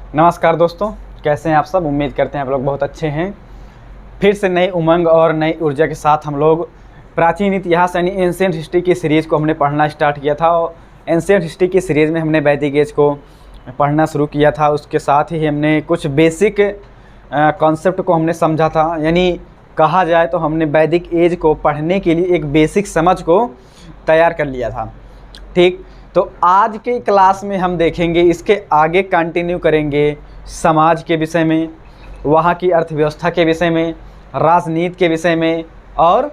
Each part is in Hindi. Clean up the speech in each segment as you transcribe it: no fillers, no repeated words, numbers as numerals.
नमस्कार दोस्तों, कैसे हैं आप सब। उम्मीद करते हैं आप लोग बहुत अच्छे हैं। फिर से नई उमंग और नई ऊर्जा के साथ हम लोग प्राचीन इतिहास यानी एंशिएंट हिस्ट्री की सीरीज़ को हमने पढ़ना स्टार्ट किया था। और एंशिएंट हिस्ट्री की सीरीज़ में हमने वैदिक एज को पढ़ना शुरू किया था। उसके साथ ही हमने कुछ बेसिक कॉन्सेप्ट को हमने समझा था। यानी कहा जाए तो हमने वैदिक एज को पढ़ने के लिए एक बेसिक समझ को तैयार कर लिया था। ठीक, तो आज के क्लास में हम देखेंगे, इसके आगे कंटिन्यू करेंगे समाज के विषय में, वहाँ की अर्थव्यवस्था के विषय में, राजनीति के विषय में और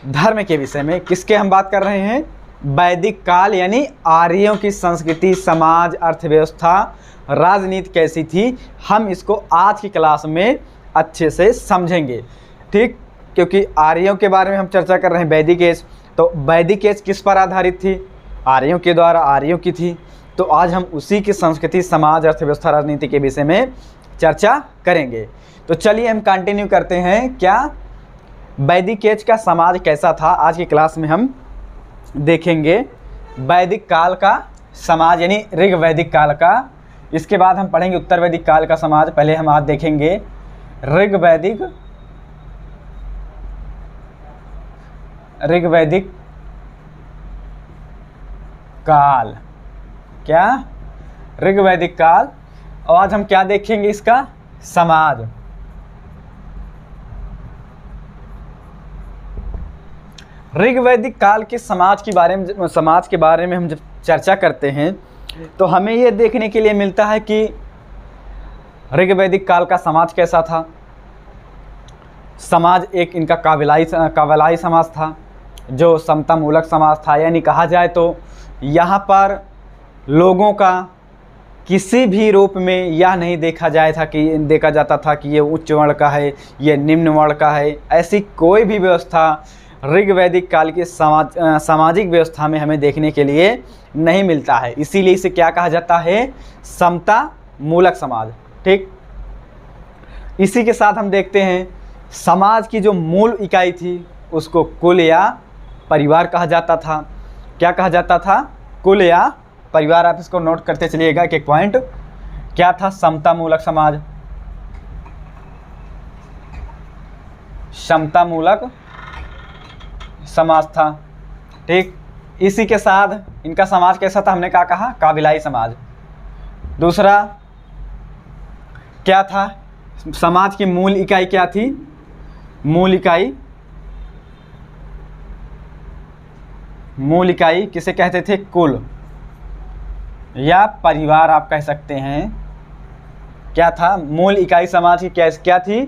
धर्म के विषय में। किसके हम बात कर रहे हैं? वैदिक काल यानी आर्यों की संस्कृति, समाज, अर्थव्यवस्था, राजनीति कैसी थी, हम इसको आज की क्लास में अच्छे से समझेंगे। ठीक, क्योंकि आर्यों के बारे में हम चर्चा कर रहे हैं वैदिक एज, तो वैदिक एज किस पर आधारित थी? आर्यों के द्वारा आर्यों की थी। तो आज हम उसी की संस्कृति, समाज, अर्थव्यवस्था, राजनीति के विषय में चर्चा करेंगे। तो चलिए हम कंटिन्यू करते हैं। क्या वैदिक एज का समाज कैसा था, आज की क्लास में हम देखेंगे। वैदिक काल का समाज यानी ऋग वैदिक काल का, इसके बाद हम पढ़ेंगे उत्तर वैदिक काल का समाज। पहले हम आज देखेंगे ऋग वैदिक काल। क्या? ऋग वैदिक काल। और आज हम क्या देखेंगे? इसका समाज। ऋग वैदिक काल के समाज के बारे में हम जब चर्चा करते हैं तो हमें ये देखने के लिए मिलता है कि ऋग वैदिक काल का समाज कैसा था। समाज एक इनका काबिलाई समाज था, जो समता मूलक समाज था। यानी कहा जाए तो यहाँ पर लोगों का किसी भी रूप में यह नहीं देखा जाता था कि ये उच्च वर्ण का है, ये निम्न वर्ण का है। ऐसी कोई भी व्यवस्था ऋग वैदिक काल की सामाजिक व्यवस्था में हमें देखने के लिए नहीं मिलता है। इसीलिए इसे क्या कहा जाता है? समता मूलक समाज। ठीक, इसी के साथ हम देखते हैं समाज की जो मूल इकाई थी उसको कुल या परिवार कहा जाता था। क्या कहा जाता था? कुल या परिवार। आप इसको नोट करते चलिएगा एक एक पॉइंट। क्या था? समता मूलक समाज, समता मूलक समाज था। ठीक, इसी के साथ इनका समाज कैसा था? हमने क्या कहा? काबिलाई समाज। दूसरा क्या था? समाज की मूल इकाई क्या थी? मूल इकाई किसे कहते थे? कुल या परिवार आप कह सकते हैं। क्या था? मूल इकाई समाज की क्या थी?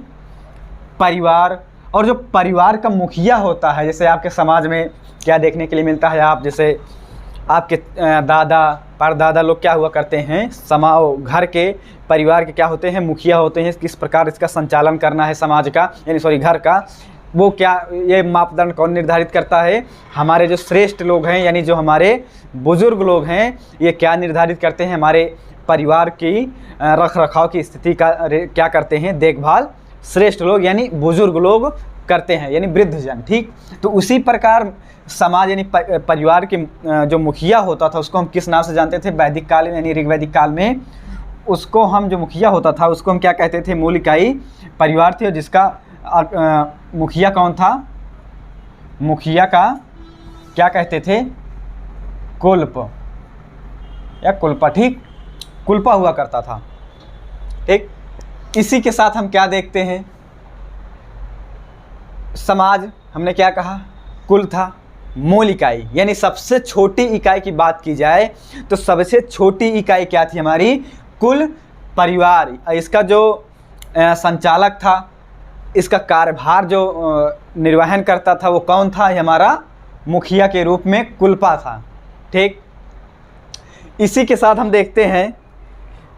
परिवार। और जो परिवार का मुखिया होता है, जैसे आपके समाज में क्या देखने के लिए मिलता है, आप जैसे आपके दादा परदादा लोग क्या हुआ करते हैं, घर के परिवार के क्या होते हैं? मुखिया होते हैं। किस प्रकार इसका संचालन करना है समाज का, यानी घर का, वो क्या, ये मापदंड कौन निर्धारित करता है? हमारे जो श्रेष्ठ लोग हैं, यानी जो हमारे बुजुर्ग लोग हैं, ये क्या निर्धारित करते हैं? हमारे परिवार की रख रखाव की स्थिति का क्या करते हैं? देखभाल श्रेष्ठ लोग यानी बुजुर्ग लोग करते हैं, यानी वृद्धजन। ठीक, तो उसी प्रकार समाज यानी परिवार के जो मुखिया होता था उसको हम किस नाम से जानते थे? वैदिक काल में यानी ऋग वैदिक काल में उसको हम, जो मुखिया होता था उसको हम क्या कहते थे? मूल इकाई परिवार थी। और जिसका मुखिया कौन था? मुखिया का क्या कहते थे? कुल्प या कुल्पा। ठीक, कुल्पा हुआ करता था। ठीक, इसी के साथ हम क्या देखते हैं? समाज हमने क्या कहा? कुल था। मूल इकाई यानी सबसे छोटी इकाई की बात की जाए तो सबसे छोटी इकाई क्या थी हमारी? कुल परिवार। इसका जो संचालक था, इसका कार्यभार जो निर्वहन करता था वो कौन था? हमारा मुखिया के रूप में कुल्पा था। ठीक, इसी के साथ हम देखते हैं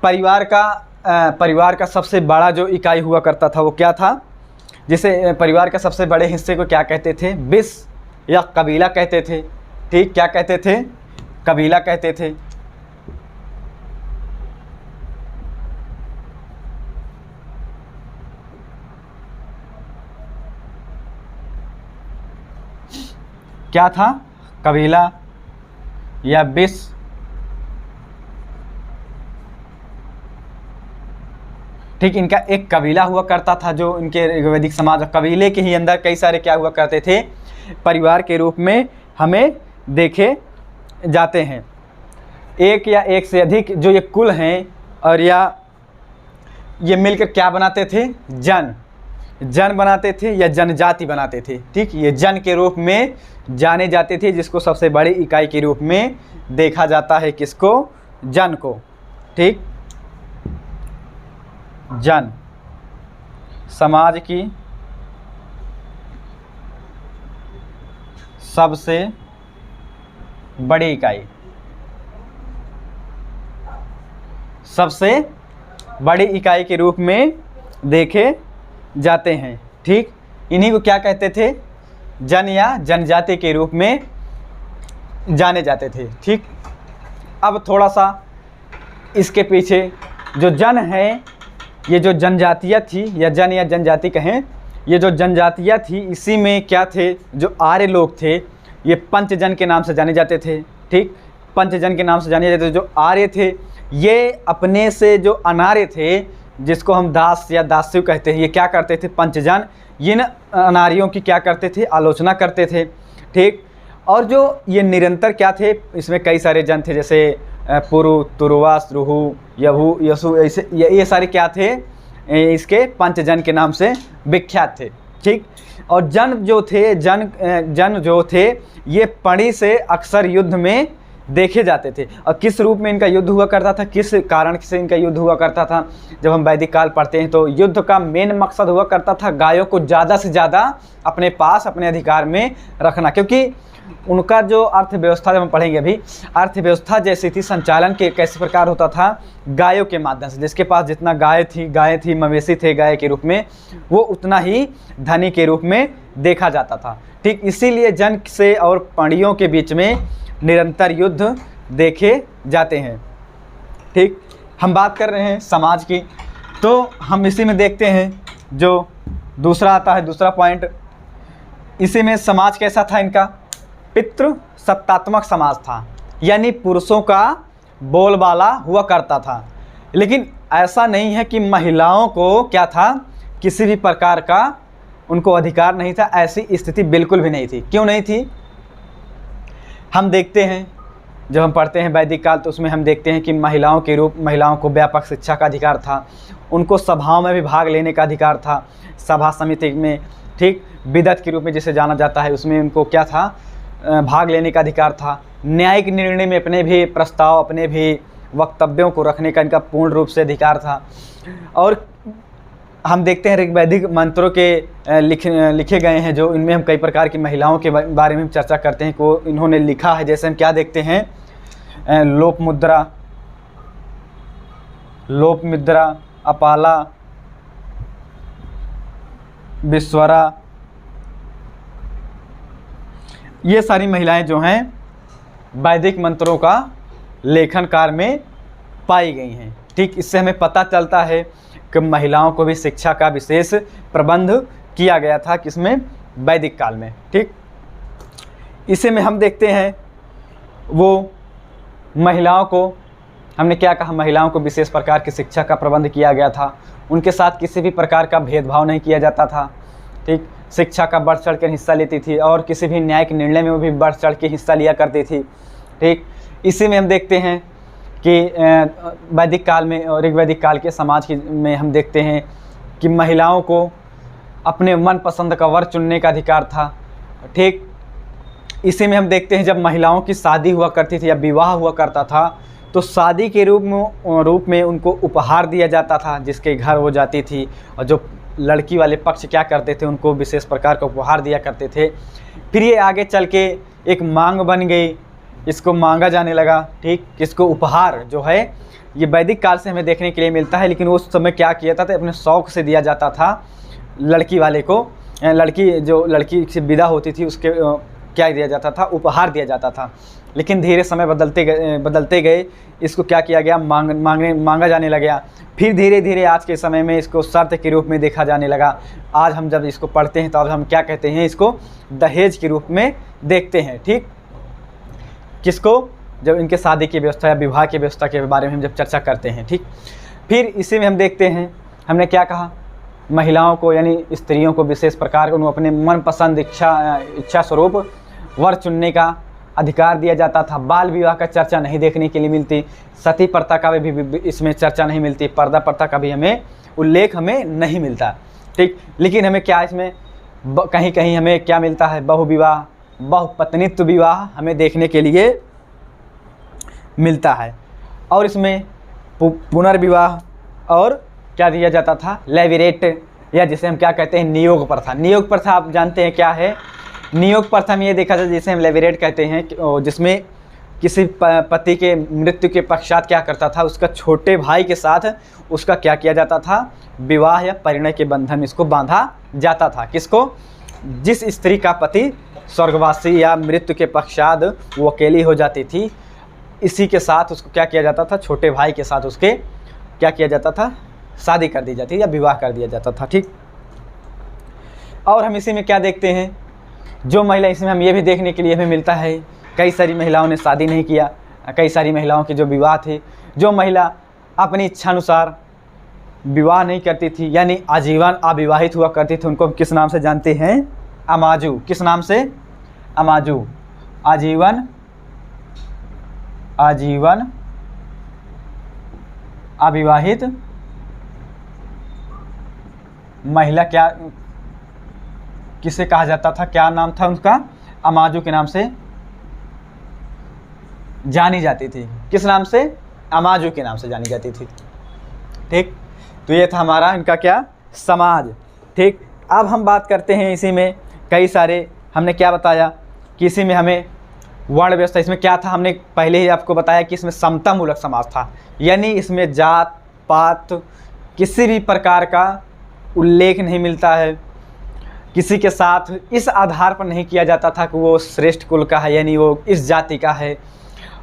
परिवार का सबसे बड़ा जो इकाई हुआ करता था वो क्या था? जिसे परिवार के सबसे बड़े हिस्से को क्या कहते थे? बिस या कबीला कहते थे। ठीक, क्या कहते थे? कबीला कहते थे। क्या था? कबीला या बिस। ठीक, इनका एक कबीला हुआ करता था जो इनके वैदिक समाज, कबीले के ही अंदर कई सारे क्या हुआ करते थे, परिवार के रूप में हमें देखे जाते हैं। एक या एक से अधिक जो ये कुल हैं और या ये मिलकर क्या बनाते थे, जन बनाते थे या जनजाति बनाते थे। ठीक, ये जन के रूप में जाने जाते थे, जिसको सबसे बड़ी इकाई के रूप में देखा जाता है, किसको, जन को। ठीक, जन समाज की सबसे बड़ी इकाई, सबसे बड़ी इकाई के रूप में देखे जाते हैं। ठीक, इन्हीं को क्या कहते थे, जन या जनजाति के रूप में जाने जाते थे। ठीक, अब थोड़ा सा इसके पीछे जो जन है, ये जो जनजातियाँ थी या जन या जनजाति कहें, ये जो जनजातियाँ थी इसी में क्या थे, जो आर्य लोग थे ये पंचजन के नाम से जाने जाते थे। ठीक, पंचजन के नाम से जाने जाते थे। जो आर्य थे ये अपने से जो अनार्य थे, जिसको हम दास या दास्यु कहते हैं, ये क्या करते थे, पंचजन इन अनार्यों की क्या करते थे, आलोचना करते थे। ठीक, और जो ये निरंतर क्या थे, इसमें कई सारे जन थे, जैसे पुरु, तुरुवा, रुहु, यभु, यसु, ऐसे ये सारे क्या थे, इसके पंचजन के नाम से विख्यात थे। ठीक, और जन जो थे ये पणी से अक्सर युद्ध में देखे जाते थे। और किस रूप में इनका युद्ध हुआ करता था, किस कारण से इनका युद्ध हुआ करता था, जब हम वैदिक काल पढ़ते हैं तो युद्ध का मेन मकसद हुआ करता था गायों को ज़्यादा से ज़्यादा अपने पास, अपने अधिकार में रखना। क्योंकि उनका जो अर्थव्यवस्था, जब हम पढ़ेंगे अभी, अर्थव्यवस्था जैसी थी, संचालन के कैसे प्रकार होता था, गायों के माध्यम से। जिसके पास जितना गाय थी, मवेशी थे गाय के रूप में, वो उतना ही धनी के रूप में देखा जाता था। ठीक, इसीलिए जन से और पणियों के बीच में निरंतर युद्ध देखे जाते हैं। ठीक, हम बात कर रहे हैं समाज की, तो हम इसी में देखते हैं जो दूसरा आता है, दूसरा पॉइंट, इसी में समाज कैसा था इनका, पितृ सत्तात्मक समाज था, यानी पुरुषों का बोलबाला हुआ करता था। लेकिन ऐसा नहीं है कि महिलाओं को क्या था, किसी भी प्रकार का उनको अधिकार नहीं था, ऐसी स्थिति बिल्कुल भी नहीं थी। क्यों नहीं थी, हम देखते हैं जब हम पढ़ते हैं वैदिक काल, तो उसमें हम देखते हैं कि महिलाओं को व्यापक शिक्षा का अधिकार था, उनको सभाओं में भी भाग लेने का अधिकार था, सभा समिति में। ठीक, विदत के रूप में जिसे जाना जाता है, उसमें उनको क्या था, भाग लेने का अधिकार था। न्यायिक निर्णय में अपने भी प्रस्ताव, अपने भी वक्तव्यों को रखने का इनका पूर्ण रूप से अधिकार था। और हम देखते हैं ऋग्वैदिक मंत्रों के लिखे गए हैं, जो इनमें हम कई प्रकार की महिलाओं के बारे में हम चर्चा करते हैं को इन्होंने लिखा है। जैसे हम क्या देखते हैं, लोपमुद्रा, अपाला, विश्वरा, ये सारी महिलाएं जो हैं वैदिक मंत्रों का लेखन कार्य में पाई गई हैं। ठीक, इससे हमें पता चलता है कि महिलाओं को भी शिक्षा का विशेष प्रबंध किया गया था, किसमें, वैदिक काल में। ठीक, इसी में हम देखते हैं वो महिलाओं को, हमने क्या कहा, महिलाओं को विशेष प्रकार की शिक्षा का प्रबंध किया गया था, उनके साथ किसी भी प्रकार का भेदभाव नहीं किया जाता था। ठीक, शिक्षा का बढ़ चढ़ कर हिस्सा लेती थी और किसी भी न्यायिक निर्णय में वो भी बढ़ चढ़ के हिस्सा लिया करती थी। ठीक, इसी में हम देखते हैं कि वैदिक काल में और ऋग्वैदिक काल के समाज में हम देखते हैं कि महिलाओं को अपने मनपसंद का वर चुनने का अधिकार था। ठीक, इसी में हम देखते हैं जब महिलाओं की शादी हुआ करती थी या विवाह हुआ करता था, तो शादी के रूप में उनको उपहार दिया जाता था, जिसके घर वो जाती थी, और जो लड़की वाले पक्ष क्या करते थे, उनको विशेष प्रकार का उपहार दिया करते थे। फिर ये आगे चल के एक मांग बन गई, इसको मांगा जाने लगा। ठीक, किसको, उपहार जो है ये वैदिक काल से हमें देखने के लिए मिलता है, लेकिन उस समय क्या किया था, तो अपने शौक़ से दिया जाता था लड़की वाले को। लड़की से विदा होती थी उसके क्या दिया जाता था, उपहार दिया जाता था। लेकिन धीरे समय बदलते गए इसको क्या किया गया, मांगा जाने लगा। फिर धीरे धीरे आज के समय में इसको शर्त के रूप में देखा जाने लगा। आज हम जब इसको पढ़ते हैं तो अब हम क्या कहते हैं, इसको दहेज के रूप में देखते हैं। ठीक, किसको, जब इनके शादी की व्यवस्था या विवाह की व्यवस्था के बारे में हम जब चर्चा करते हैं। ठीक, फिर इसी में हम देखते हैं हमने क्या कहा, महिलाओं को यानी स्त्रियों को विशेष प्रकार उन्हें अपने मनपसंद इच्छा स्वरूप वर चुनने का अधिकार दिया जाता था। बाल विवाह का चर्चा नहीं देखने के लिए मिलती, सती प्रथा का भी इसमें चर्चा नहीं मिलती, पर्दा प्रथा का भी हमें उल्लेख हमें नहीं मिलता। ठीक, लेकिन हमें क्या इसमें कहीं कहीं हमें क्या मिलता है, बहुविवाह, बहुपत्नीत्व विवाह हमें देखने के लिए मिलता है। और इसमें पुनर्विवाह और क्या दिया जाता था, लेविरेट, या जिसे हम क्या कहते हैं, नियोग प्रथा। नियोग प्रथा आप जानते हैं क्या है। नियोग प्रथा में ये देखा जाए जिसे हम लेविरेट कहते हैं, जिसमें किसी पति के मृत्यु के पश्चात क्या करता था, उसका छोटे भाई के साथ उसका क्या किया जाता था, विवाह या परिणय के बंधन इसको बांधा जाता था। किसको, जिस स्त्री का पति स्वर्गवासी या मृत्यु के पश्चात वो अकेली हो जाती थी, इसी के साथ उसको क्या किया जाता था, छोटे भाई के साथ उसके क्या किया जाता था, शादी कर दी जाती या विवाह कर दिया जाता था। ठीक, और हम इसी में क्या देखते हैं, जो महिला, इसमें हम ये भी देखने के लिए हमें मिलता है, कई सारी महिलाओं ने शादी नहीं किया, कई सारी महिलाओं के जो विवाह थे, जो महिला अपनी इच्छानुसार विवाह नहीं करती थी यानी आजीवन अविवाहित हुआ करती थी, उनको हम किस नाम से जानते हैं, अमाजू। किस नाम से, अमाजू। आजीवन अविवाहित महिला क्या किसे कहा जाता था, क्या नाम था उनका, अमाजू के नाम से जानी जाती थी। किस नाम से, अमाजू के नाम से जानी जाती थी। ठीक, तो ये था हमारा इनका क्या, समाज। ठीक, अब हम बात करते हैं इसी में कई सारे, हमने क्या बताया कि इसी में हमें वर्ण व्यवस्था, इसमें क्या था, हमने पहले ही आपको बताया कि इसमें समतामूलक समाज था, यानी इसमें जात पात किसी भी प्रकार का उल्लेख नहीं मिलता है, किसी के साथ इस आधार पर नहीं किया जाता था कि वो श्रेष्ठ कुल का है यानी वो इस जाति का है।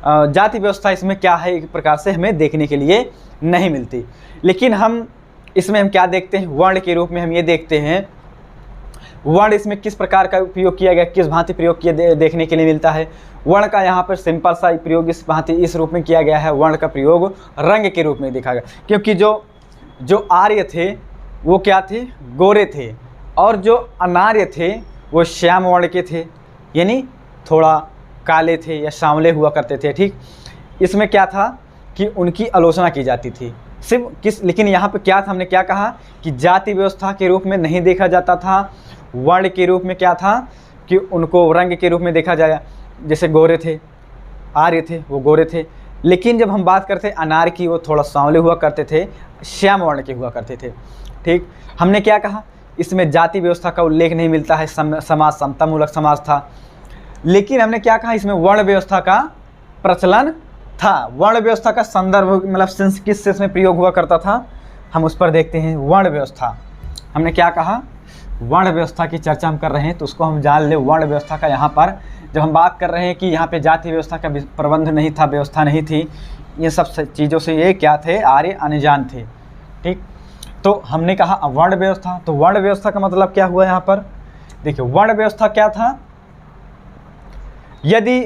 जाति व्यवस्था इसमें क्या है, एक प्रकार से हमें देखने के लिए नहीं मिलती। लेकिन हम इसमें हम क्या देखते हैं, वर्ण के रूप में हम ये देखते हैं, वर्ण इसमें किस प्रकार का उपयोग किया गया, किस भांति प्रयोग किया देखने के लिए मिलता है। वर्ण का यहाँ पर सिंपल सा प्रयोग इस भांति इस रूप में किया गया है, वर्ण का प्रयोग रंग के रूप में देखा गया, क्योंकि जो आर्य थे वो क्या थे, गोरे थे, और जो अनार्य थे वो श्याम वर्ण के थे, यानी थोड़ा काले थे या सांवले हुआ करते थे। ठीक, इसमें क्या था कि उनकी आलोचना की जाती थी सिर्फ किस, लेकिन यहाँ पे क्या था, हमने क्या कहा कि जाति व्यवस्था के रूप में नहीं देखा जाता था, वर्ण के रूप में क्या था कि उनको रंग के रूप में देखा जाए। जैसे गोरे थे, आर्य थे, वो गोरे थे, लेकिन जब हम बात करते अनार्य की, वो थोड़ा सांवले हुआ करते थे, श्याम वर्ण के हुआ करते थे। ठीक, हमने क्या कहा, इसमें जाति व्यवस्था का उल्लेख नहीं मिलता है, समाज समतामूलक समाज था। लेकिन हमने क्या कहा, इसमें वर्ण व्यवस्था का प्रचलन था। वर्ण व्यवस्था का संदर्भ मतलब किस सेंस में प्रयोग हुआ करता था, हम उस पर देखते हैं। वर्ण व्यवस्था, हमने क्या कहा, वर्ण व्यवस्था की चर्चा हम कर रहे हैं तो उसको हम जान ले। वर्ण व्यवस्था का यहाँ पर जब हम बात कर रहे हैं कि यहाँ पे जाति व्यवस्था का प्रबंध नहीं था, व्यवस्था नहीं थी, ये सब चीज़ों से ये क्या थे, आर्य अनजान थे। ठीक, तो हमने कहा वर्ण व्यवस्था, तो वर्ण व्यवस्था का मतलब क्या हुआ यहाँ पर, देखिए वर्ण व्यवस्था क्या था, यदि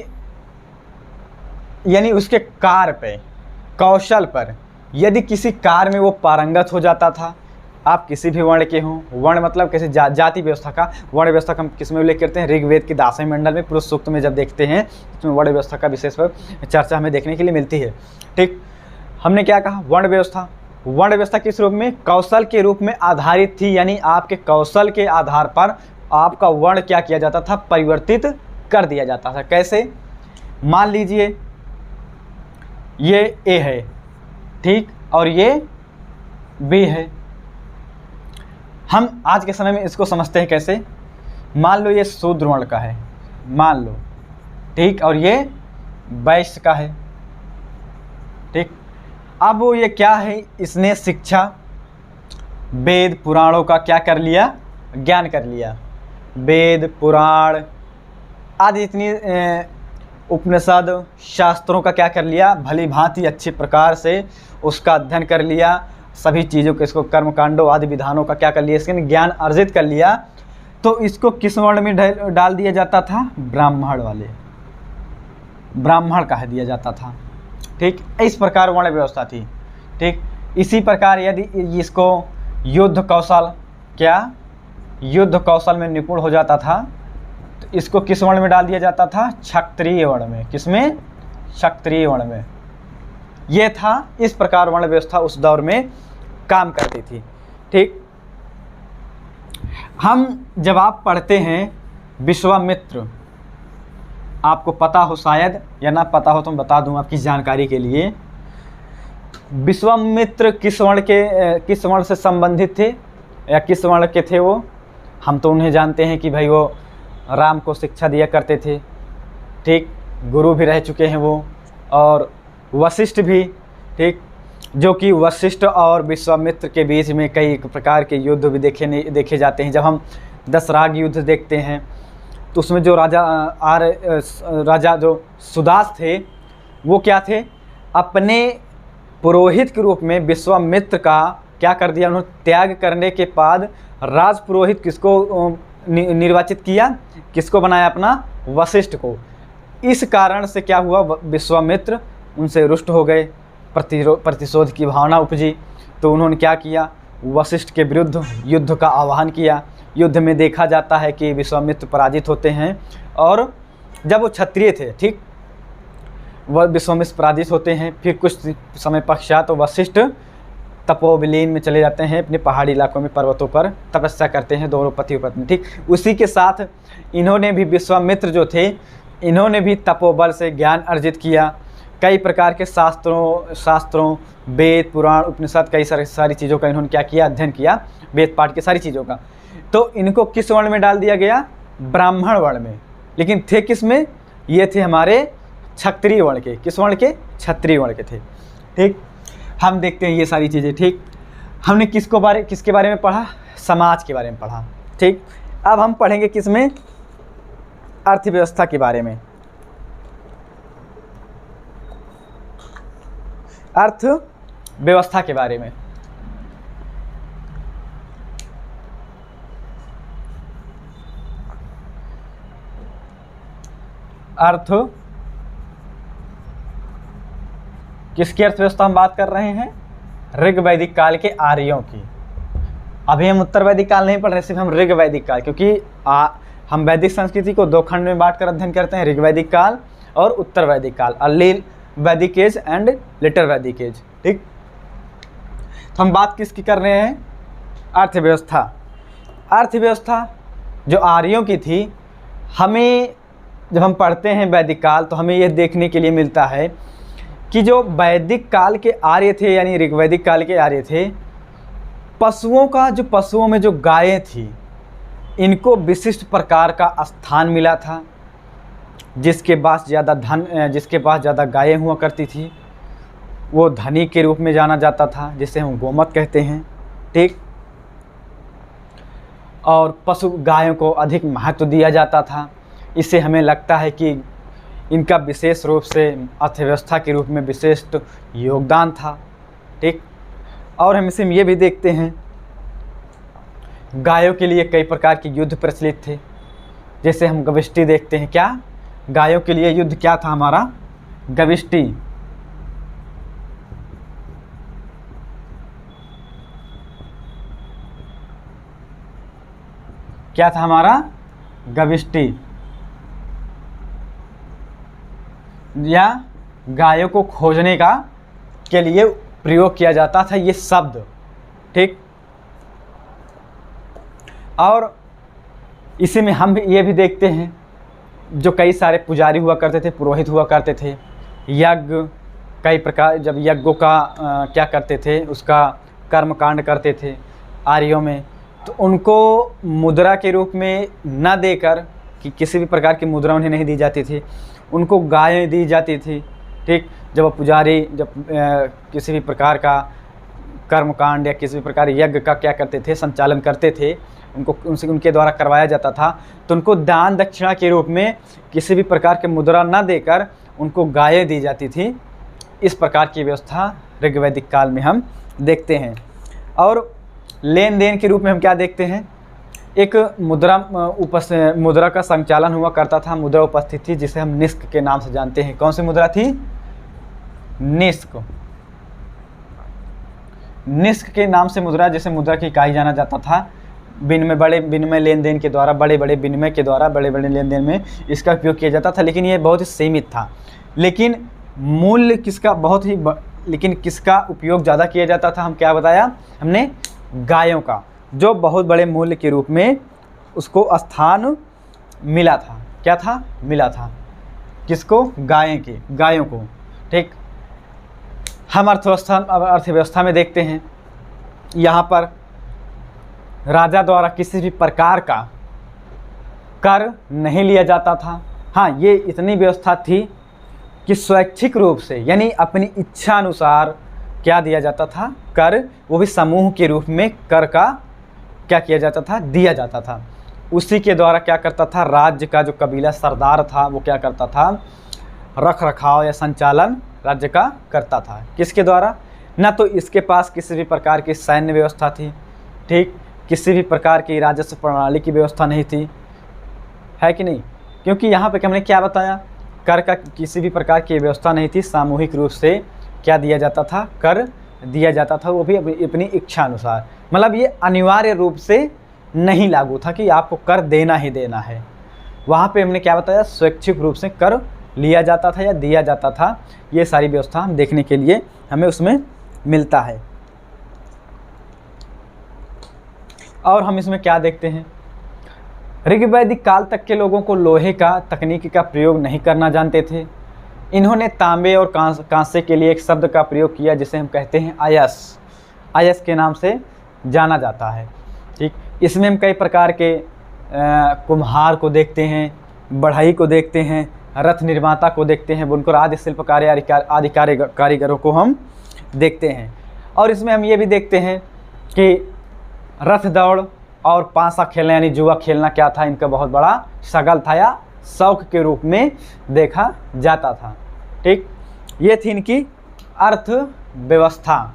यानी उसके कार्य पे, कौशल पर, यदि किसी कार्य में वो पारंगत हो जाता था, आप किसी भी वर्ण के हों, वर्ण मतलब किसी जाति व्यवस्था का, वर्ण व्यवस्था का हम किस में उल्लेख करते हैं, ऋग्वेद के 10वें मंडल में पुरुष सूक्त में जब देखते हैं इसमें वर्ण व्यवस्था का विशेष चर्चा हमें देखने के लिए मिलती है। ठीक, हमने क्या कहा, वर्ण व्यवस्था, वर्ण व्यवस्था किस रूप में, कौशल के रूप में आधारित थी, यानी आपके कौशल के आधार पर आपका वर्ण क्या किया जाता था, परिवर्तित कर दिया जाता था। कैसे, मान लीजिए ये ए है, ठीक, और ये बी है। हम आज के समय में इसको समझते हैं कैसे, मान लो ये शूद्र वर्ण का है, मान लो, ठीक, और ये वैश्य का है। ठीक, अब वो ये क्या है, इसने शिक्षा वेद पुराणों का क्या कर लिया, ज्ञान कर लिया। वेद पुराण आदि इतनी उपनिषद शास्त्रों का क्या कर लिया, भली भांति अच्छे प्रकार से उसका अध्ययन कर लिया, सभी चीज़ों के, इसको कर्मकांडों आदि विधानों का क्या कर लिया, इसके ज्ञान अर्जित कर लिया। तो इसको किस वर्ण में डाल दिया जाता था, ब्राह्मण वाले, ब्राह्मण कह दिया जाता था। ठीक, इस प्रकार वर्ण व्यवस्था थी। ठीक, इसी प्रकार यदि इसको युद्ध कौशल, क्या युद्ध कौशल में निपुण हो जाता था, तो इसको किस वर्ण में डाल दिया जाता था? क्षत्रिय वर्ण में। किसमें? क्षत्रिय वर्ण में। ये था, इस प्रकार वर्ण व्यवस्था उस दौर में काम करती थी। ठीक, हम जब आप पढ़ते हैं विश्वामित्र, आपको पता हो शायद या ना पता हो तो मैं बता दूं आपकी जानकारी के लिए, विश्वामित्र किस वर्ण से संबंधित थे या किस वर्ण के थे वो? हम तो उन्हें जानते हैं कि भाई वो राम को शिक्षा दिया करते थे। ठीक, गुरु भी रह चुके हैं वो, और वशिष्ठ भी। ठीक, जो कि वशिष्ठ और विश्वामित्र के बीच में कई प्रकार के युद्ध भी देखे जाते हैं। जब हम दशराग युद्ध देखते हैं तो उसमें जो राजा जो सुदास थे, वो क्या थे? अपने पुरोहित के रूप में विश्वामित्र का क्या कर दिया उन्होंने? त्याग करने के बाद राज पुरोहित किसको निर्वाचित किया? किसको बनाया? अपना वशिष्ठ को। इस कारण से क्या हुआ? विश्वामित्र उनसे रुष्ट हो गए, प्रतिशोध की भावना उपजी, तो उन्होंने क्या किया? वशिष्ठ के विरुद्ध युद्ध का आह्वान किया। युद्ध में देखा जाता है कि विश्वामित्र पराजित होते हैं, और जब वो क्षत्रिय थे, ठीक, वह विश्वामित्र पराजित होते हैं। फिर कुछ समय पश्चात तो वशिष्ठ तपोविलीन में चले जाते हैं, अपने पहाड़ी इलाकों में, पर्वतों पर तपस्या करते हैं, दोनों पति और पत्नी। ठीक, उसी के साथ इन्होंने भी, विश्वामित्र जो थे, इन्होंने भी तपोबल से ज्ञान अर्जित किया। कई प्रकार के शास्त्रों, वेद, पुराण, उपनिषद, कई सारी चीज़ों का इन्होंने क्या किया? अध्ययन किया, वेद पाठ के सारी चीज़ों का। तो इनको किस वर्ण में डाल दिया गया? ब्राह्मण वर्ण में। लेकिन थे किस में? ये थे हमारे क्षत्रिय वर्ण के। किस वर्ण के? क्षत्रिय वर्ण के थे। ठीक, हम देखते हैं ये सारी चीज़ें। ठीक, हमने किसके बारे में पढ़ा? समाज के बारे में पढ़ा। ठीक, अब हम पढ़ेंगे किस में? अर्थव्यवस्था के बारे में। अर्थव्यवस्था के बारे में। किसकी अर्थव्यवस्था हम बात कर रहे हैं? ऋग वैदिक काल के आर्यों की। अभी हम उत्तर वैदिक काल नहीं पढ़ रहे, सिर्फ हम ऋग वैदिक काल, क्योंकि हम वैदिक संस्कृति को दो खंड में बांट कर अध्ययन करते हैं, ऋग वैदिक काल और उत्तर वैदिक काल, अर्ली वैदिक एज एंड लेटर वैदिक एज। ठीक, तो हम बात किसकी कर रहे हैं? अर्थव्यवस्था। अर्थव्यवस्था जो आर्यों की थी, हमें जब हम पढ़ते हैं वैदिक काल तो हमें यह देखने के लिए मिलता है कि जो वैदिक काल के आर्य थे, यानी ऋग्वैदिक काल के आर्य थे, पशुओं में जो गायें थी, इनको विशिष्ट प्रकार का स्थान मिला था। जिसके पास ज़्यादा गायें हुआ करती थी, वो धनी के रूप में जाना जाता था, जिसे हम गोमत कहते हैं। ठीक, और पशु गायों को अधिक महत्व दिया जाता था। इससे हमें लगता है कि इनका विशेष रूप से अर्थव्यवस्था के रूप में विशिष्ट योगदान था। ठीक, और हम इसे ये भी देखते हैं, गायों के लिए कई प्रकार के युद्ध प्रचलित थे। जैसे हम गविष्टि देखते हैं, क्या गायों के लिए युद्ध क्या था हमारा? गविष्टि। क्या था हमारा? गविष्टि, या गायों को खोजने के लिए प्रयोग किया जाता था ये शब्द। ठीक, और इसी में हम ये भी देखते हैं, जो कई सारे पुजारी हुआ करते थे, पुरोहित हुआ करते थे, यज्ञ, कई प्रकार, जब यज्ञों का क्या करते थे, उसका कर्मकांड करते थे आर्यों में, तो उनको मुद्रा के रूप में न देकर, कि किसी भी प्रकार की मुद्रा उन्हें नहीं दी जाती थी, उनको गायें दी जाती थी। ठीक, जब पुजारी किसी भी प्रकार का कर्मकांड या किसी भी प्रकार यज्ञ का क्या करते थे, संचालन करते थे, उनके द्वारा करवाया जाता था, तो उनको दान दक्षिणा के रूप में किसी भी प्रकार के मुद्रा न देकर उनको गायें दी जाती थी। इस प्रकार की व्यवस्था ऋग्वैदिक काल में हम देखते हैं। और लेन देन के रूप में हम क्या देखते हैं? एक मुद्रा का संचालन हुआ करता था, मुद्रा उपस्थित थी, जिसे हम निष्क के नाम से जानते हैं। कौन सी मुद्रा थी? निष्क। निष्क के नाम से मुद्रा, जैसे मुद्रा की इकाई जाना जाता था, बड़े विनिमय लेन देन के द्वारा, बड़े बड़े विनिमय के द्वारा, बड़े बड़े लेन देन में इसका उपयोग किया जाता था, लेकिन ये बहुत ही सीमित था। लेकिन मूल्य किसका लेकिन किसका उपयोग ज़्यादा किया जाता था, हम क्या बताया हमने, गायों का, जो बहुत बड़े मूल्य के रूप में उसको स्थान मिला था। क्या था, मिला था, किसको, गायों को। ठीक, हम अर्थव्यवस्था में देखते हैं, यहाँ पर राजा द्वारा किसी भी प्रकार का कर नहीं लिया जाता था। हाँ, ये इतनी व्यवस्था थी कि स्वैच्छिक रूप से, यानी अपनी इच्छा अनुसार क्या दिया जाता था, कर, वो भी समूह के रूप में कर का क्या किया जाता था, दिया जाता था। उसी के द्वारा क्या करता था, राज्य का जो कबीला सरदार था वो क्या करता था, रख रखाव या संचालन राज्य का करता था। किसके द्वारा, ना तो इसके पास किसी भी प्रकार की सैन्य व्यवस्था थी, ठीक, किसी भी प्रकार की राजस्व प्रणाली की व्यवस्था नहीं थी, है कि नहीं, क्योंकि यहाँ पे हमने क्या बताया, कर का किसी भी प्रकार की व्यवस्था नहीं थी, सामूहिक रूप से क्या दिया जाता था, कर दिया जाता था, वो भी अपनी इच्छा अनुसार। मतलब ये अनिवार्य रूप से नहीं लागू था कि आपको कर देना ही देना है। वहाँ पे हमने क्या बताया, स्वैच्छिक रूप से कर लिया जाता था या दिया जाता था। ये सारी व्यवस्था हम देखने के लिए हमें उसमें मिलता है। और हम इसमें क्या देखते हैं, ऋग्वैदिक काल तक के लोगों को लोहे का तकनीक का प्रयोग नहीं करना जानते थे। इन्होंने तांबे और कांसे के लिए एक शब्द का प्रयोग किया जिसे हम कहते हैं अयस, अयस के नाम से जाना जाता है। ठीक, इसमें हम कई प्रकार के कुम्हार को देखते हैं, बढ़ई को देखते हैं, रथ निर्माता को देखते हैं, बुनकर आदि शिल्पकारी आदि कारीगरों को हम देखते हैं। और इसमें हम ये भी देखते हैं कि रथ दौड़ और पासा खेलना यानी जुआ खेलना क्या था, इनका बहुत बड़ा शगल था या शौक के रूप में देखा जाता था। ठीक, ये थी इनकी अर्थव्यवस्था।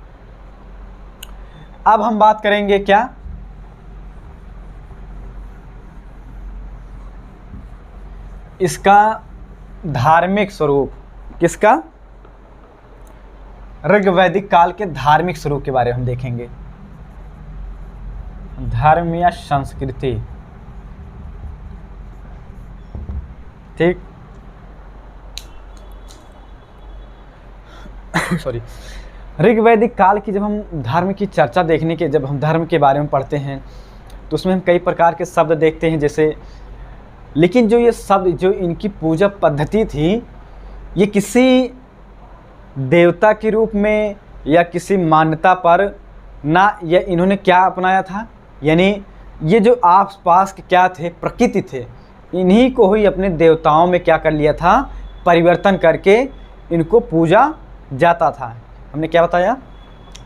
अब हम बात करेंगे क्या, इसका धार्मिक स्वरूप, किसका, ऋग्वैदिक काल के धार्मिक स्वरूप के बारे में हम देखेंगे। धर्म या संस्कृति, ठीक, सॉरी, ऋग्वैदिक काल की जब हम धर्म की चर्चा देखने के, जब हम धर्म के बारे में पढ़ते हैं तो उसमें हम कई प्रकार के शब्द देखते हैं, जैसे, लेकिन जो ये शब्द, जो इनकी पूजा पद्धति थी, ये किसी देवता के रूप में या किसी मान्यता पर ना, या इन्होंने क्या अपनाया था, यानी ये जो आस पास के क्या थे, प्रकृति थे, इन्हीं को ही अपने देवताओं में क्या कर लिया था, परिवर्तन करके इनको पूजा जाता था। हमने क्या बताया,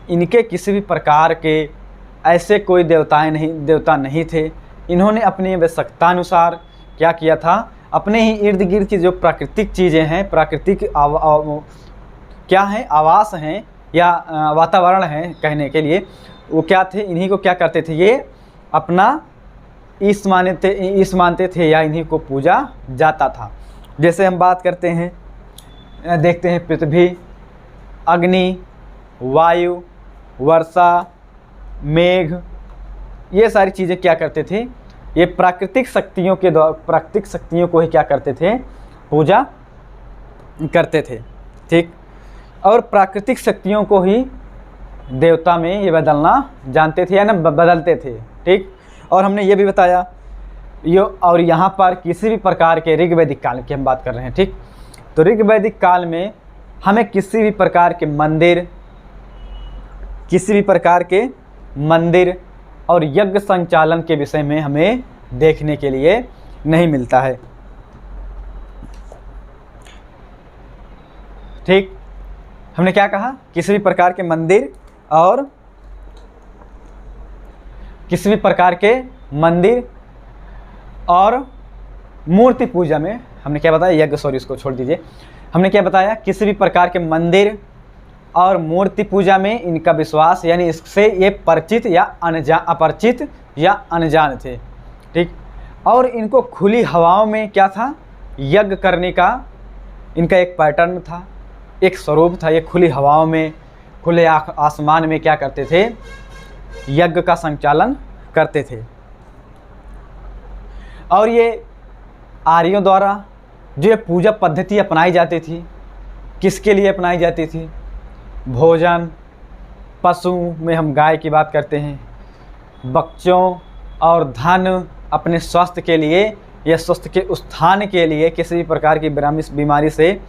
इनके किसी भी प्रकार के ऐसे कोई देवता नहीं थे। इन्होंने अपनी आवश्यकता अनुसार क्या किया था, अपने ही इर्द गिर्द की जो प्राकृतिक चीज़ें हैं, प्राकृतिक क्या हैं, आवास हैं या वातावरण हैं कहने के लिए, वो क्या थे, इन्हीं को क्या करते थे, ये अपना ईश मानते थे या इन्हीं को पूजा जाता था। जैसे हम बात करते हैं, देखते हैं, पृथ्वी, अग्नि, वायु, वर्षा, मेघ, ये सारी चीज़ें क्या करते थे, ये प्राकृतिक शक्तियों को ही क्या करते थे, पूजा करते थे। ठीक, और प्राकृतिक शक्तियों को ही देवता में ये बदलना जानते थे या ना बदलते थे। ठीक, और हमने ये भी बताया और यहाँ पर किसी भी प्रकार के ऋग्वैदिक काल की हम बात कर रहे हैं। ठीक, तो ऋग्वैदिक काल में हमें किसी भी प्रकार के मंदिर और यज्ञ संचालन के विषय में हमें देखने के लिए नहीं मिलता है। ठीक, हमने क्या कहा, किसी भी प्रकार के मंदिर और मूर्ति पूजा में हमने क्या बताया, इसको छोड़ दीजिए। हमने क्या बताया, किसी भी प्रकार के मंदिर और मूर्ति पूजा में इनका विश्वास, यानी इससे ये परिचित या अपरिचित या अनजान थे। ठीक, और इनको खुली हवाओं में क्या था, यज्ञ करने का इनका एक पैटर्न था, एक स्वरूप था। ये खुली हवाओं में खुले आसमान में क्या करते थे, यज्ञ का संचालन करते थे। और ये आर्यों द्वारा जो ये पूजा पद्धति अपनाई जाती थी, किसके लिए अपनाई जाती थी? भोजन, पशु में हम गाय की बात करते हैं, बच्चों और धन, अपने स्वास्थ्य के लिए या स्वस्थ के उत्थान के लिए, किसी भी प्रकार की बीमारी से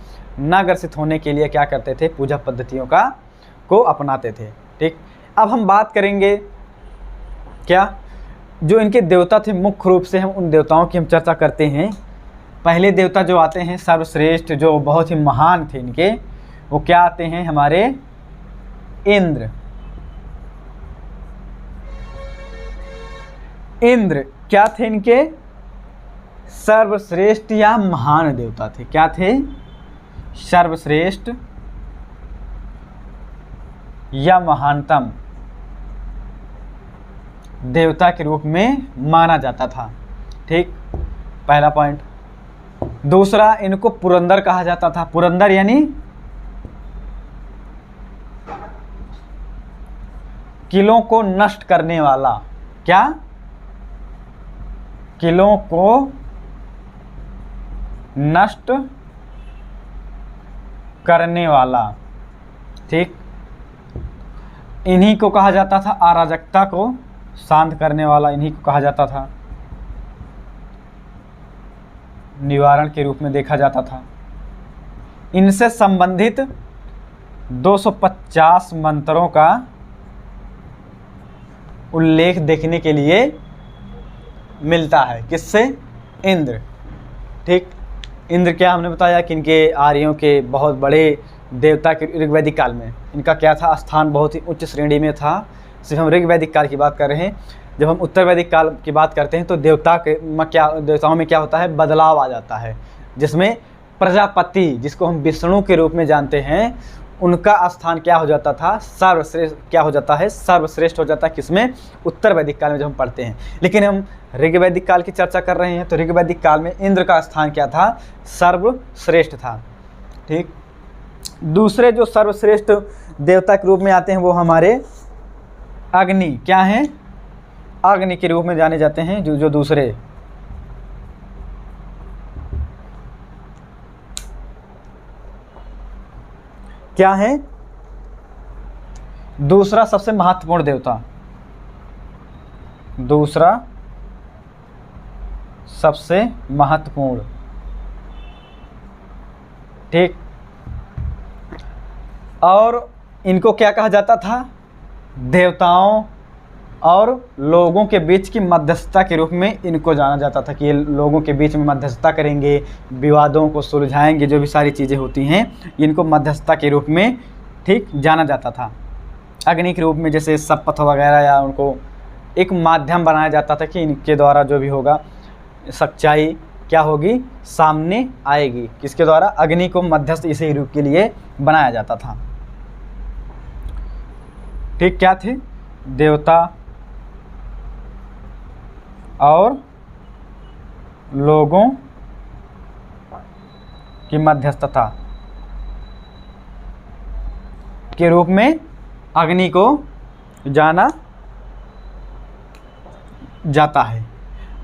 न ग्रसित होने के लिए क्या करते थे, पूजा पद्धतियों को अपनाते थे। ठीक, अब हम बात करेंगे क्या, जो इनके देवता थे, मुख्य रूप से हम उन देवताओं की हम चर्चा करते हैं। पहले देवता जो आते हैं सर्वश्रेष्ठ, जो बहुत ही महान थे इनके, वो क्या आते हैं, हमारे इंद्र। इंद्र क्या थे इनके, सर्वश्रेष्ठ या महान देवता थे। क्या थे, सर्वश्रेष्ठ या महानतम देवता के रूप में माना जाता था। ठीक, पहला पॉइंट। दूसरा, इनको पुरंदर कहा जाता था। पुरंदर यानी किलों को नष्ट करने वाला। क्या, किलों को नष्ट करने वाला। ठीक, इन्हीं को कहा जाता था, अराजकता को शांत करने वाला इन्हीं को कहा जाता था, निवारण के रूप में देखा जाता था। इनसे संबंधित 250 मंत्रों का उल्लेख देखने के लिए मिलता है। किससे, इंद्र। ठीक, इंद्र क्या हमने बताया कि इनके आर्यों के बहुत बड़े देवता के ऋग्वैदिक काल में इनका क्या था, स्थान बहुत ही उच्च श्रेणी में था। सिर्फ हम ऋग्वैदिक काल की बात कर रहे हैं। जब हम उत्तर वैदिक काल की बात करते हैं तो देवताओं में क्या होता है, बदलाव आ जाता है, जिसमें प्रजापति, जिसको हम विष्णु के रूप में जानते हैं, उनका स्थान क्या हो जाता था, सर्वश्रेष्ठ क्या हो जाता है, सर्वश्रेष्ठ हो जाता है। किसमें, उत्तर वैदिक काल में जब हम पढ़ते हैं। लेकिन हम ऋग्वैदिक काल की चर्चा कर रहे हैं तो ऋग्वैदिक काल में इंद्र का स्थान क्या था, सर्वश्रेष्ठ था। ठीक, दूसरे जो सर्वश्रेष्ठ देवता के रूप में आते हैं वो हमारे अग्नि। क्या हैं, अग्नि के रूप में जाने जाते हैं। जो दूसरे क्या है, दूसरा सबसे महत्वपूर्ण देवता, दूसरा सबसे महत्वपूर्ण। ठीक, और इनको क्या कहा जाता था, देवताओं और लोगों के बीच की मध्यस्थता के रूप में इनको जाना जाता था कि ये लोगों के बीच में मध्यस्थता करेंगे, विवादों को सुलझाएंगे, जो भी सारी चीज़ें होती हैं इनको मध्यस्थता के रूप में, ठीक, जाना जाता था। अग्नि के रूप में जैसे शपथ वगैरह, या उनको एक माध्यम बनाया जाता था कि इनके द्वारा जो भी होगा सच्चाई क्या होगी, सामने आएगी। किसके द्वारा, अग्नि को मध्यस्थ इसी रूप के लिए बनाया जाता था। ठीक, क्या थे, देवता और लोगों की मध्यस्थता के रूप में अग्नि को जाना जाता है।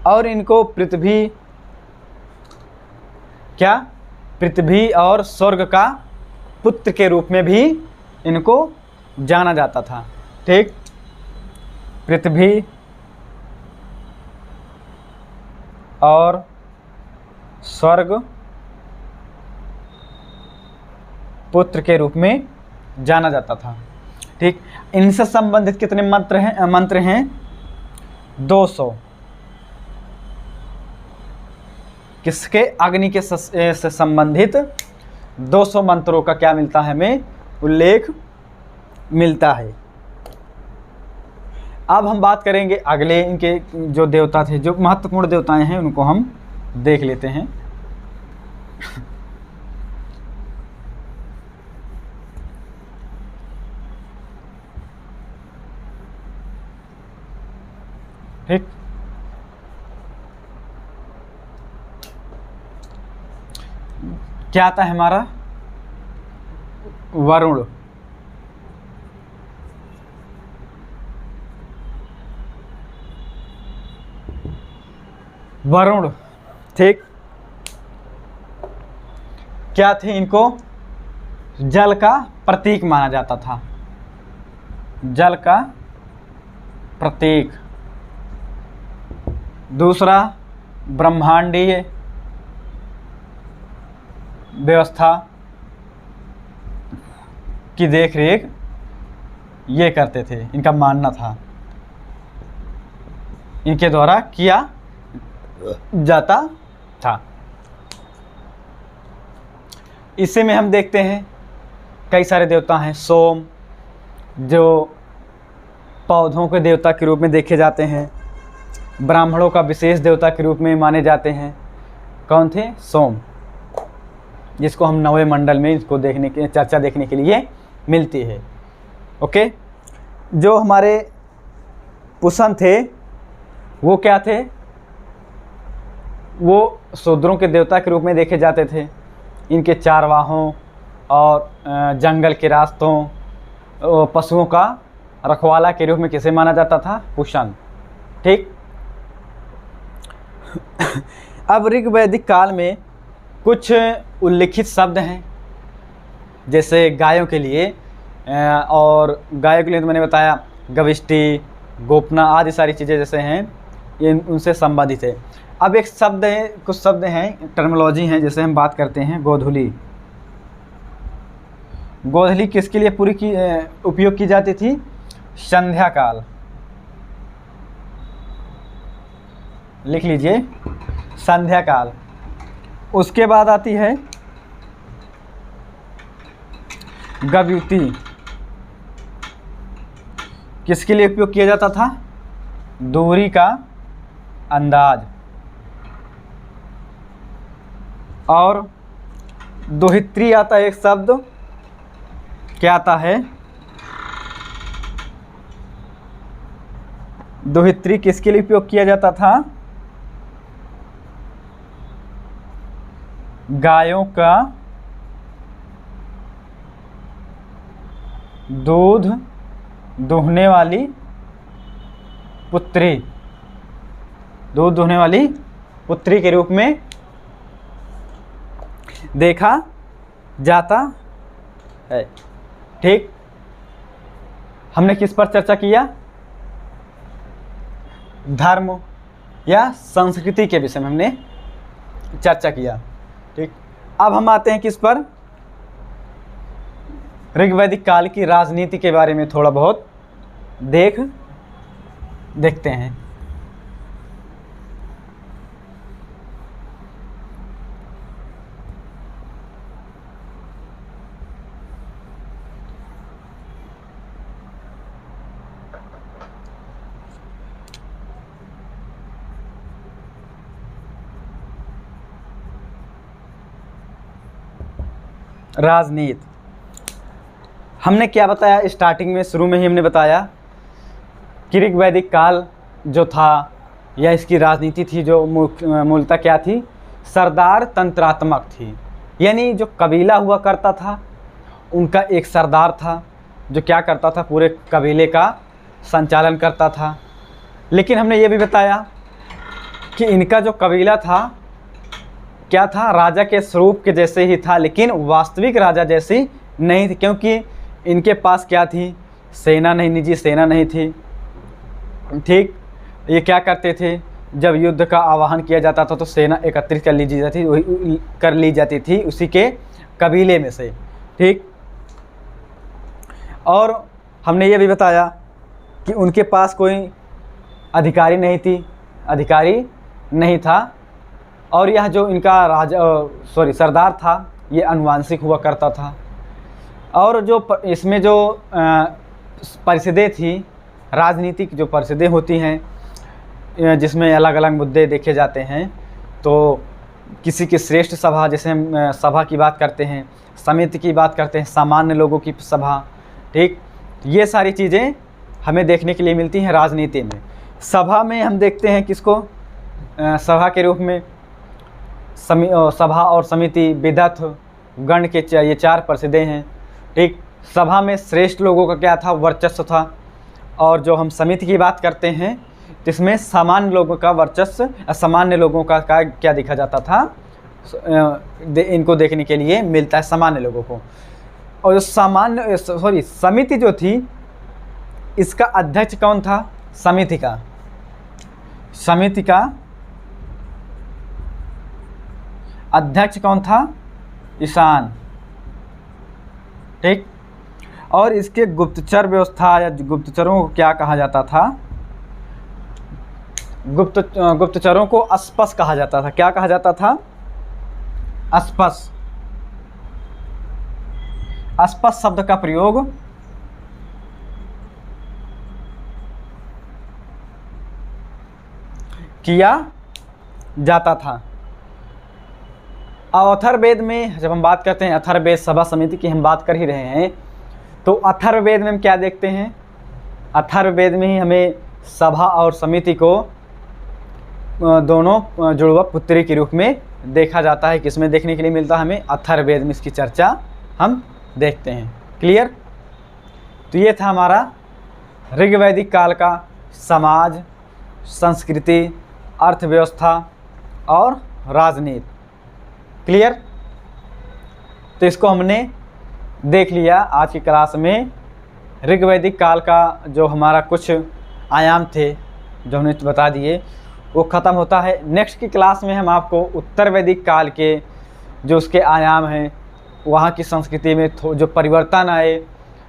और इनको पृथ्वी, क्या, पृथ्वी और स्वर्ग का पुत्र के रूप में भी इनको जाना जाता था। ठीक, पृथ्वी और स्वर्ग पुत्र के रूप में जाना जाता था। ठीक, इनसे संबंधित कितने मंत्र हैं, 200। किसके, अग्नि के से संबंधित 200 मंत्रों का क्या मिलता है, हमें उल्लेख मिलता है। अब हम बात करेंगे अगले इनके जो देवता थे, जो महत्वपूर्ण देवताएं हैं उनको हम देख लेते हैं। ठीक, क्या आता है हमारा, वरुण। वरुण, ठीक, क्या थे, इनको जल का प्रतीक माना जाता था, जल का प्रतीक। दूसरा, ब्रह्मांडीय व्यवस्था की देख रेख ये करते थे, इनका मानना था, इनके द्वारा किया जाता था। इसी में हम देखते हैं कई सारे देवता हैं। सोम, जो पौधों के देवता के रूप में देखे जाते हैं, ब्राह्मणों का विशेष देवता के रूप में माने जाते हैं। कौन थे? सोम, जिसको हम नवे मंडल में इसको देखने के चर्चा देखने के लिए मिलती है। ओके, जो हमारे पुष्ण थे वो क्या थे? वो शूद्रों के देवता के रूप में देखे जाते थे। इनके चारवाहों और जंगल के रास्तों, पशुओं का रखवाला के रूप में किसे माना जाता था? पुष्ण, ठीक। अब ऋग वैदिक काल में कुछ उल्लिखित शब्द हैं, जैसे गायों के लिए, और गायों के लिए तो मैंने बताया गविष्टि, गोपना आदि सारी चीज़ें जैसे हैं ये उनसे संबंधित है। अब एक शब्द है, कुछ शब्द हैं, टर्मिनोलॉजी हैं, जैसे हम बात करते हैं गोधूली। गोधूली किसके लिए पूरी की उपयोग की जाती थी? संध्या काल, लिख लीजिए, संध्या काल। उसके बाद आती है गव्युति, किसके लिए उपयोग किया जाता था? दूरी का अंदाज। और दोहित्री आता है एक शब्द, क्या आता है? दोहित्री किसके लिए उपयोग किया जाता था? गायों का दूध दूहने वाली पुत्री, दूध दूहने वाली पुत्री के रूप में देखा जाता है, ठीक। हमने किस पर चर्चा किया? धर्म या संस्कृति के विषय में हमने चर्चा किया, ठीक। अब हम आते हैं किस पर? ऋग्वैदिक काल की राजनीति के बारे में थोड़ा बहुत देखते हैं। राजनीति हमने क्या बताया? स्टार्टिंग में, शुरू में ही हमने बताया कि ऋग्वैदिक काल जो था या इसकी राजनीति थी जो मूलतः क्या थी? सरदार तंत्रात्मक थी। यानी जो कबीला हुआ करता था उनका एक सरदार था जो क्या करता था? पूरे कबीले का संचालन करता था। लेकिन हमने ये भी बताया कि इनका जो कबीला था क्या था? राजा के स्वरूप के जैसे ही था, लेकिन वास्तविक राजा जैसी नहीं थी, क्योंकि इनके पास क्या थी? सेना नहीं, निजी सेना नहीं थी, ठीक। ये क्या करते थे? जब युद्ध का आह्वान किया जाता था तो सेना एकत्रित कर ली जाती थी उसी के कबीले में से, ठीक। और हमने ये भी बताया कि उनके पास कोई अधिकारी नहीं था। और यह जो इनका सरदार था ये अनुवांशिक हुआ करता था। और जो इसमें जो परिषदें थी, राजनीतिक जो परिषदें होती हैं जिसमें अलग अलग मुद्दे देखे जाते हैं, तो किसी की श्रेष्ठ सभा, जैसे हम सभा की बात करते हैं, समिति की बात करते हैं, सामान्य लोगों की सभा, ठीक। ये सारी चीज़ें हमें देखने के लिए मिलती हैं राजनीति में। सभा में हम देखते हैं किसको? सभा के रूप में सभा और समिति, विदथ, गण के ये चार परिषदें हैं, ठीक। सभा में श्रेष्ठ लोगों का क्या था? वर्चस्व था। और जो हम समिति की बात करते हैं जिसमें सामान्य लोगों का वर्चस्व, सामान्य लोगों का क्या देखा जाता था, इनको देखने के लिए मिलता है सामान्य लोगों को। और जो समिति जो थी, इसका अध्यक्ष कौन था? समिति का अध्यक्ष कौन था? ईशान। ठीक। और इसके गुप्तचर व्यवस्था या गुप्तचरों को क्या कहा जाता था? गुप्तचरों को अस्पस कहा जाता था। क्या कहा जाता था? अस्पस। अस्पस शब्द का प्रयोग किया जाता था। अब अथर्ववेद में जब हम बात करते हैं, अथर्ववेद सभा समिति की हम बात कर ही रहे हैं, तो अथर्ववेद में हम क्या देखते हैं? अथर्ववेद में ही हमें सभा और समिति को दोनों जुड़वा पुत्री के रूप में देखा जाता है। किसमें देखने के लिए मिलता है हमें? अथर्ववेद में इसकी चर्चा हम देखते हैं। क्लियर? तो ये था हमारा ऋग्वैदिक काल का समाज, संस्कृति, अर्थव्यवस्था और राजनीति। क्लियर? तो इसको हमने देख लिया आज की क्लास में। ऋग्वैदिक काल का जो हमारा कुछ आयाम थे जो हमने बता दिए, वो ख़त्म होता है। नेक्स्ट की क्लास में हम आपको उत्तर वैदिक काल के जो उसके आयाम हैं, वहाँ की संस्कृति में जो परिवर्तन आए,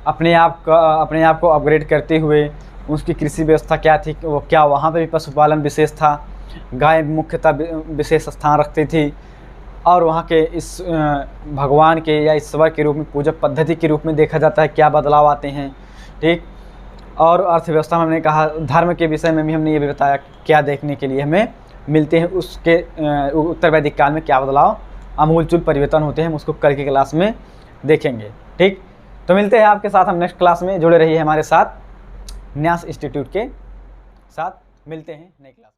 अपने आप को अपग्रेड करते हुए उसकी कृषि व्यवस्था क्या थी, वो क्या वहाँ पे भी पशुपालन विशेष था, गाय मुख्यतः विशेष स्थान रखती थी, और वहाँ के इस भगवान के या ईश्वर के रूप में पूजक पद्धति के रूप में देखा जाता है, क्या बदलाव आते हैं। ठीक। और अर्थव्यवस्था में हमने कहा, धर्म के विषय में भी हमने ये भी बताया क्या देखने के लिए हमें मिलते हैं, उसके उत्तर वैदिक काल में क्या बदलाव, आमूलचूल परिवर्तन होते हैं, हम उसको कल की क्लास में देखेंगे। ठीक। तो मिलते हैं आपके साथ हम नेक्स्ट क्लास में। जुड़े रहिए हमारे साथ, न्यास इंस्टीट्यूट के साथ। मिलते हैं नई क्लास में।